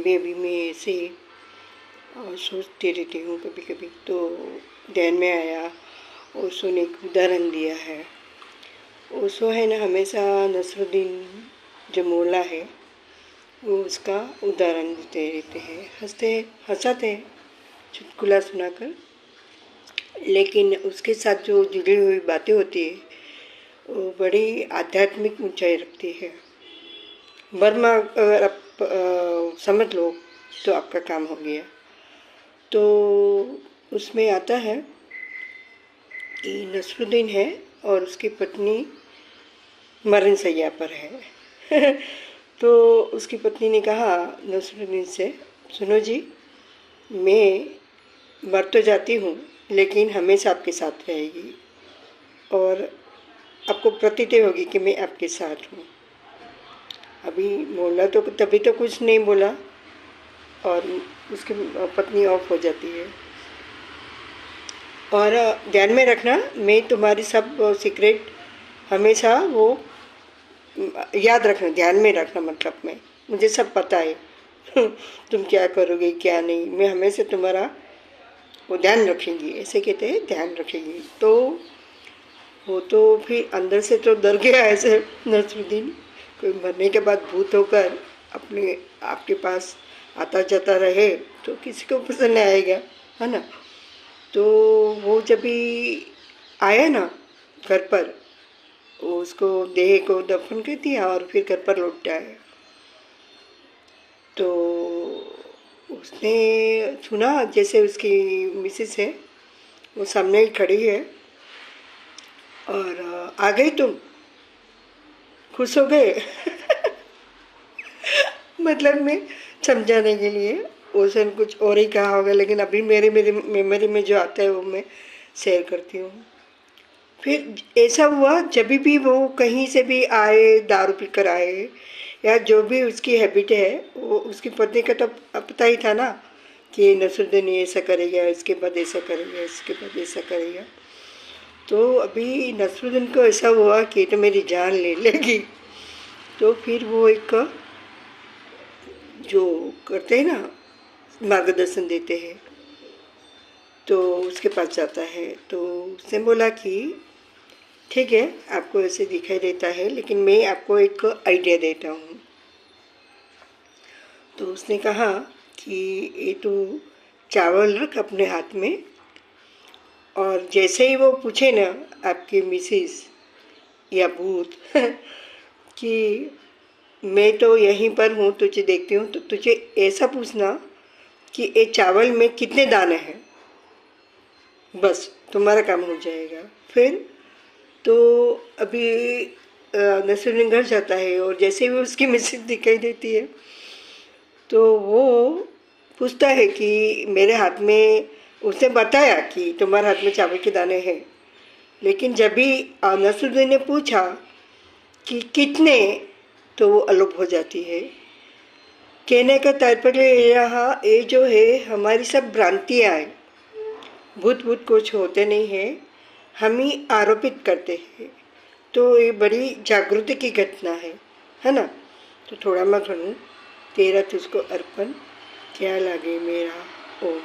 अभी मैं ऐसे सोचती रहती हूँ कभी कभी, तो ध्यान में आया ओशो ने एक उदाहरण दिया है। ओशो है ना, हमेशा नसरुद्दीन जो मौला है वो उसका उदाहरण देते रहते हैं, हंसाते हैं चुटकुला सुनाकर, लेकिन उसके साथ जो जुड़ी हुई बातें होती है वो बड़ी आध्यात्मिक ऊंचाई रखती है। वर्मा अगर आप समझ लो तो आपका काम हो गया। तो उसमें आता है कि नसरुद्दीन है और उसकी पत्नी मरण शैया पर है। तो उसकी पत्नी ने कहा नसरुद्दीन से, सुनो जी, मैं मर तो जाती हूँ लेकिन हमेशा आपके साथ रहेगी और आपको प्रतीति होगी कि मैं आपके साथ हूँ। अभी बोला तो तभी तो कुछ नहीं बोला और उसकी पत्नी ऑफ हो जाती है। और ध्यान में रखना, मैं तुम्हारी सब सीक्रेट हमेशा वो याद रखना, ध्यान में रखना, मतलब मुझे सब पता है। तुम क्या करोगे क्या नहीं, मैं हमेशा तुम्हारा वो ध्यान रखेंगी, ऐसे कहते हैं, ध्यान रखेंगी। तो वो तो फिर अंदर से तो डर गया ऐसे नसरुद्दीन, कोई मरने के बाद भूत होकर अपने आपके पास आता जाता रहे तो किसी को पसंद नहीं आएगा, है ना। तो वो जब भी आया ना घर पर, वो उसको देह को दफन कर दिया और फिर घर पर लौट आया। तो उसने सुना जैसे उसकी मिसेस है वो सामने ही खड़ी है और आ गई तुम, खुश हो गए। मतलब मैं समझाने के लिए उसने कुछ और ही कहा होगा, लेकिन अभी मेरे मेमोरी में जो आता है वो मैं शेयर करती हूँ। फिर ऐसा हुआ जब भी वो कहीं से भी आए, दारू पीकर आए या जो भी उसकी हैबिट है, वो उसकी पत्नी का तो पता ही था ना कि नसरुद्दीन ऐसा करेगा, इसके बाद ऐसा करेगा, इसके बाद ऐसा करेगा। तो अभी नसरुद्दीन को ऐसा हुआ कि तो मेरी जान ले लेगी। तो फिर वो एक जो करते हैं ना, मार्गदर्शन देते हैं, तो उसके पास जाता है। तो उसने बोला कि ठीक है, आपको ऐसे दिखाई देता है लेकिन मैं आपको एक आइडिया देता हूँ। तो उसने कहा कि ये तो चावल रख अपने हाथ में, और जैसे ही वो पूछे ना आपकी मिसेस या भूत कि मैं तो यहीं पर हूँ, तुझे देखती हूँ, तो तुझे ऐसा पूछना कि ये चावल में कितने दाने हैं, बस तुम्हारा काम हो जाएगा। फिर तो अभी नसरुद्दीन घर जाता है और जैसे ही उसकी मिसेस दिखाई देती है तो वो पूछता है कि मेरे हाथ में, उसने बताया कि तुम्हारे हाथ में चावल के दाने हैं, लेकिन जब भी नसरुद्दीन ने पूछा कि कितने, तो वो अलोप हो जाती है। कहने का तात्पर्य यहाँ ये जो है हमारी सब भ्रांतियाँ हैं, भूत भूत कुछ होते नहीं हैं, हम ही आरोपित करते हैं। तो ये बड़ी जागृति की घटना है ना। तो थोड़ा मैं कहूँ, तेरा तुझको अर्पण, क्या लागे मेरा ओम।